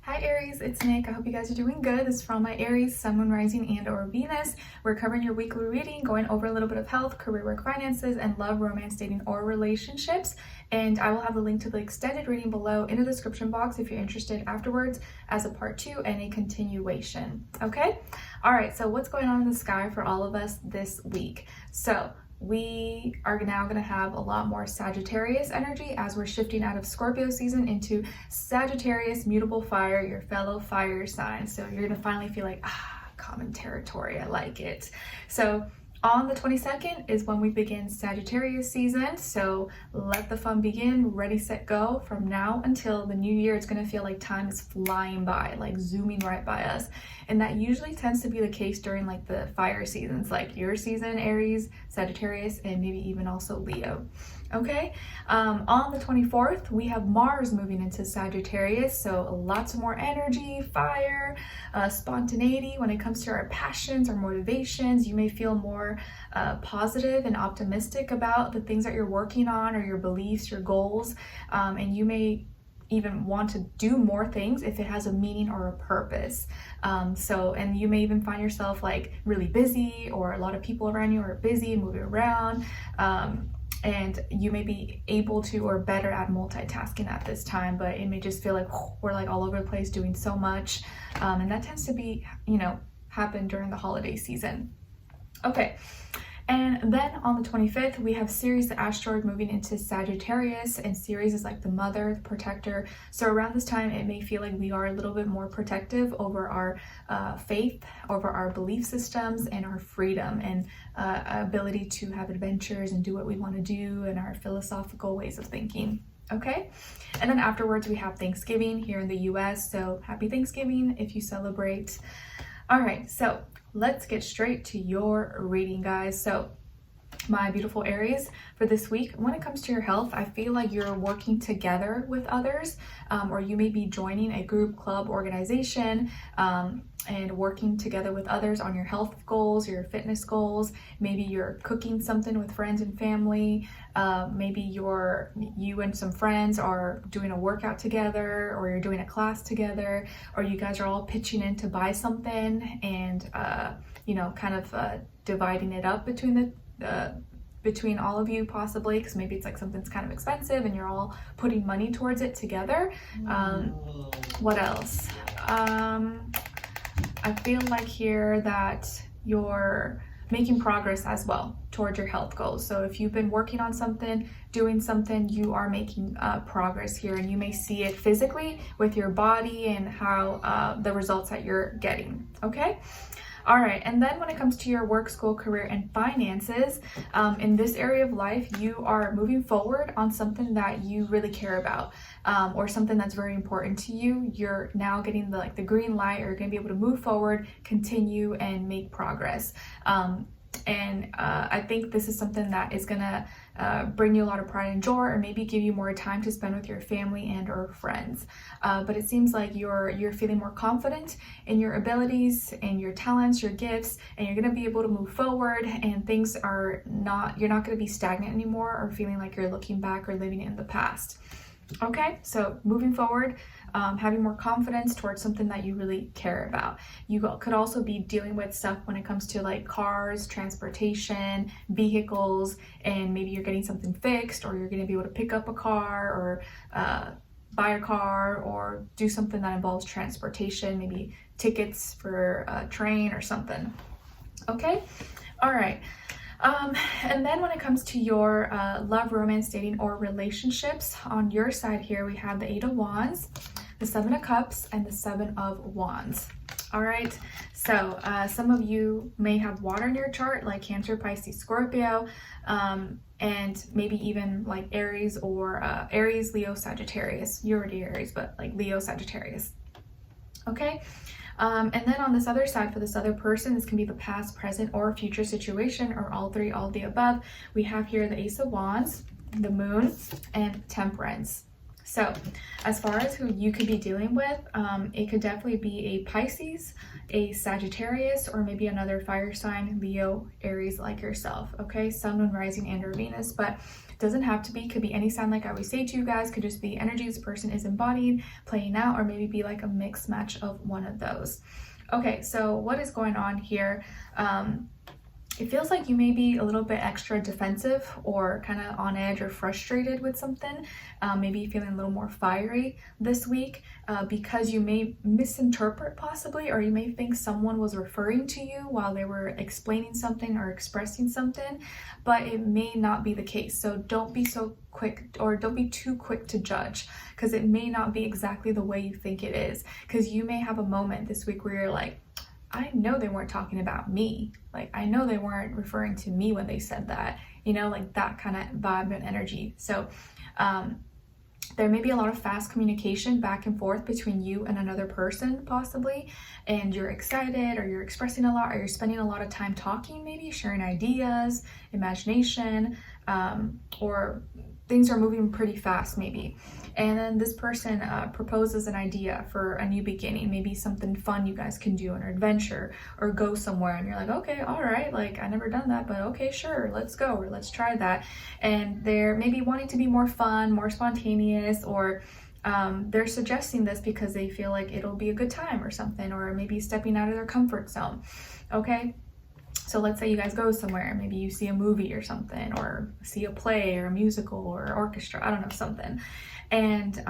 Hi Aries, it's Nick. I hope you guys are doing good. This is from my Aries, Sun, Moon, Rising, and or Venus. We're covering your weekly reading, going over a little bit of health, career, work, finances, and love, romance, dating, or relationships. And I will have the link to the extended reading below in the description box if you're interested afterwards as a part 2 and a continuation. Okay? All right, so what's going on in the sky for all of us this week? So we are now going to have a lot more Sagittarius energy as we're shifting out of Scorpio season into Sagittarius, mutable fire, your fellow fire sign. So you're going to finally feel like, common territory. I like it. So on the 22nd is when we begin Sagittarius season. So let the fun begin. Ready, set, go. From now until the new year, it's going to feel like time is flying by, like zooming right by us. And that usually tends to be the case during like the fire seasons, like your season, Aries, Sagittarius, and maybe even also Leo. Okay, on the 24th, we have Mars moving into Sagittarius, so lots more energy, fire, spontaneity when it comes to our passions, our motivations. You may feel more positive and optimistic about the things that you're working on or your beliefs, your goals, and you may even want to do more things if it has a meaning or a purpose. And you may even find yourself like really busy, or a lot of people around you are busy, moving around. And you may be able to or better at multitasking at this time, but it may just feel like we're like all over the place doing so much. And that tends to be, happen during the holiday season. Okay. And then on the 25th, we have Ceres, the asteroid, moving into Sagittarius, and Ceres is like the mother, the protector. So around this time, it may feel like we are a little bit more protective over our faith, over our belief systems, and our freedom, and ability to have adventures and do what we want to do, and our philosophical ways of thinking. Okay, and then afterwards, we have Thanksgiving here in the US. So happy Thanksgiving if you celebrate. All right, so let's get straight to your reading, guys. So my beautiful Aries, for this week, when it comes to your health, I feel like you're working together with others, or you may be joining a group, club, organization, and working together with others on your health goals, your fitness goals. Maybe you're cooking something with friends and family. Maybe you and some friends are doing a workout together, or you're doing a class together, or you guys are all pitching in to buy something and dividing it up between all of you, possibly, because maybe it's like something's kind of expensive and you're all putting money towards it together. What else? I feel like here that you're making progress as well towards your health goals. So if you've been working on something, doing something, you are making progress here, and you may see it physically with your body and how the results that you're getting. Okay. All right, and then when it comes to your work, school, career, and finances, in this area of life, you are moving forward on something that you really care about, or something that's very important to you. You're now getting the green light, or you're gonna be able to move forward, continue, and make progress. I think this is something that is gonna bring you a lot of pride and joy, or maybe give you more time to spend with your family and or friends. But it seems like you're feeling more confident in your abilities and your talents, your gifts, and you're gonna be able to move forward, and things are you're not gonna be stagnant anymore, or feeling like you're looking back or living in the past. Okay, so moving forward, having more confidence towards something that you really care about. You could also be dealing with stuff when it comes to like cars, transportation, vehicles, and maybe you're getting something fixed, or you're going to be able to pick up a car, or buy a car, or do something that involves transportation, maybe tickets for a train or something. Okay, all right. And then when it comes to your love, romance, dating, or relationships, on your side here, we have the 8 of Wands, the 7 of Cups, and the 7 of Wands. All right, so some of you may have water in your chart, like Cancer, Pisces, Scorpio, and maybe even like Aries, or Aries, Leo, Sagittarius. You're already Aries, but like Leo, Sagittarius. Okay. And then on this other side, for this other person, this can be the past, present, or future situation, or all three, all of the above. We have here the Ace of Wands, the Moon, and Temperance. So as far as who you could be dealing with, it could definitely be a Pisces, a Sagittarius, or maybe another fire sign, Leo, Aries, like yourself. Okay, Sun, Moon, Rising, and or Venus, but Doesn't have to be, could be any sign, like I always say to you guys, could just be energy this person is embodying, playing out, or maybe be like a mixed match of one of those. Okay, so what is going on here? It feels like you may be a little bit extra defensive or kind of on edge or frustrated with something. Maybe feeling a little more fiery this week because you may misinterpret possibly, or you may think someone was referring to you while they were explaining something or expressing something, but it may not be the case. So don't be so quick, or don't be too quick to judge, because it may not be exactly the way you think it is. Because you may have a moment this week where you're like, I know they weren't talking about me. Like, I know they weren't referring to me when they said that, you know, like that kind of vibe and energy. So there may be a lot of fast communication back and forth between you and another person possibly, and you're excited, or you're expressing a lot, or you're spending a lot of time talking, maybe sharing ideas, imagination, or things are moving pretty fast maybe. And then this person proposes an idea for a new beginning, maybe something fun you guys can do, an adventure, or go somewhere, and you're like, okay, all right, like I never done that, but okay, sure, let's go, or let's try that. And they're maybe wanting to be more fun, more spontaneous, or they're suggesting this because they feel like it'll be a good time or something, or maybe stepping out of their comfort zone. Okay, so let's say you guys go somewhere, maybe you see a movie or something, or see a play or a musical or orchestra, I don't know, something. And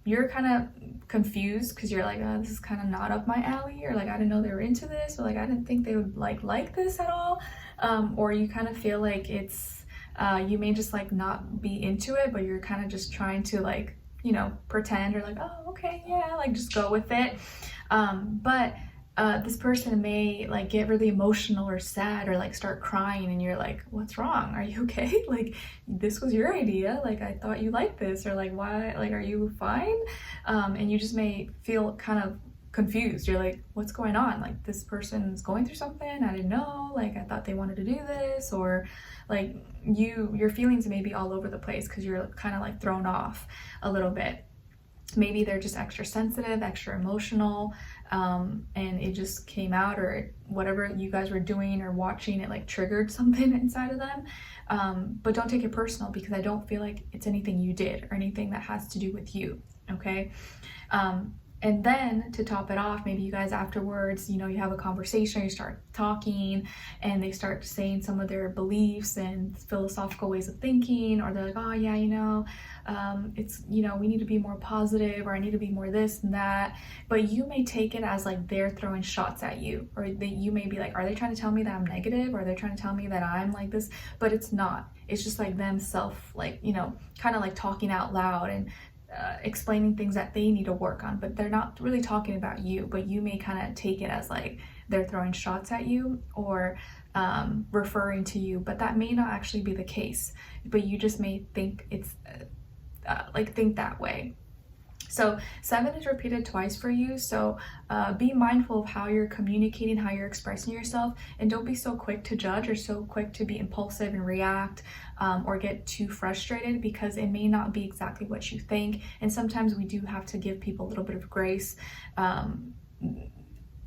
you're kind of confused because you're like, oh, this is kind of not up my alley, or like, I didn't know they were into this, or like, I didn't think they would like this at all. Or you kind of feel like it's, you may just like not be into it, but you're kind of just trying to like, you know, pretend, or like, oh, okay, yeah, like just go with it. But this person may like get really emotional or sad, or like start crying, and you're like, what's wrong? Are you okay? Like, this was your idea. Like, I thought you liked this, or like, why? Like, are you fine? And you just may feel kind of confused. You're like, what's going on? Like, this person's going through something. I didn't know. Like, I thought they wanted to do this, or like your feelings may be all over the place because you're kind of like thrown off a little bit. Maybe they're just extra sensitive, extra emotional, and it just came out, or whatever you guys were doing or watching, it like triggered something inside of them. But don't take it personal, because I don't feel like it's anything you did or anything that has to do with you, okay? And then to top it off, maybe you guys afterwards, you know, you have a conversation, you start talking, and they start saying some of their beliefs and philosophical ways of thinking, or they're like, oh yeah, you know, it's, you know, we need to be more positive, or I need to be more this and that. But you may take it as like they're throwing shots at you, or you may be like, are they trying to tell me that I'm negative, or are they trying to tell me that I'm like this? But it's not. It's just like them like, you know, kind of like talking out loud and explaining things that they need to work on, but they're not really talking about you. But you may kind of take it as like they're throwing shots at you, or referring to you, but that may not actually be the case. But you just may think it's like think that way. So 7 is repeated twice for you, so be mindful of how you're communicating, how you're expressing yourself, and don't be so quick to judge or so quick to be impulsive and react, or get too frustrated, because it may not be exactly what you think. And sometimes we do have to give people a little bit of grace,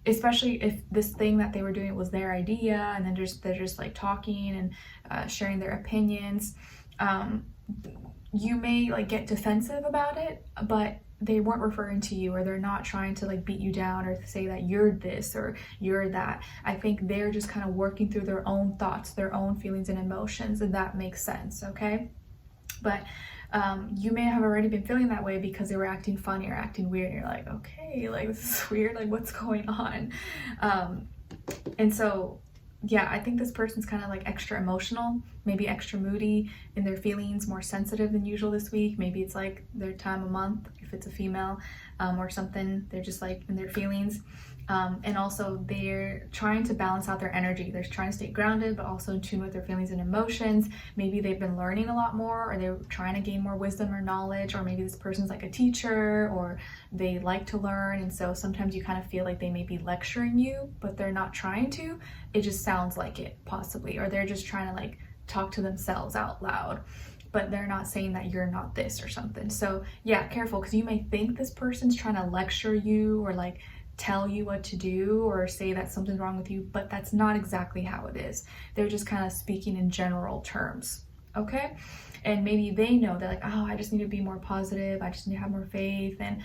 especially if this thing that they were doing was their idea, and then they're just like talking and sharing their opinions. You may like get defensive about it, but they weren't referring to you, or they're not trying to like beat you down or say that you're this or you're that. I think they're just kind of working through their own thoughts, their own feelings and emotions, and that makes sense, okay? But you may have already been feeling that way because they were acting funny or acting weird, and you're like, okay, like this is weird, like what's going on? And so yeah, I think this person's kind of like extra emotional, maybe extra moody in their feelings, more sensitive than usual this week. Maybe it's like their time of month, if it's a female, or something. They're just like in their feelings. And also they're trying to balance out their energy. They're trying to stay grounded, but also in tune with their feelings and emotions. Maybe they've been learning a lot more, or they're trying to gain more wisdom or knowledge, or maybe this person's like a teacher, or they like to learn. And so sometimes you kind of feel like they may be lecturing you, but they're not trying to. It just sounds like it possibly, or they're just trying to like talk to themselves out loud, but they're not saying that you're not this or something. So yeah, careful, because you may think this person's trying to lecture you, or like tell you what to do, or say that something's wrong with you, but that's not exactly how it is. They're just kind of speaking in general terms, okay? And maybe they know they're like, oh, I just need to be more positive, I just need to have more faith. And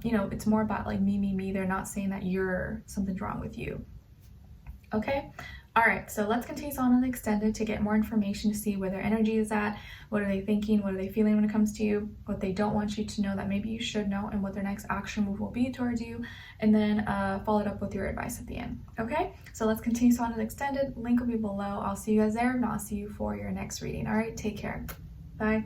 you know, it's more about like me. They're not saying that something's wrong with you. Okay. All right, so let's continue on an extended to get more information to see where their energy is at. What are they thinking? What are they feeling when it comes to you? What they don't want you to know that maybe you should know, and what their next action move will be towards you. And then follow it up with your advice at the end. Okay, so let's continue on an extended. Link will be below. I'll see you guys there, and I'll see you for your next reading. All right, take care. Bye.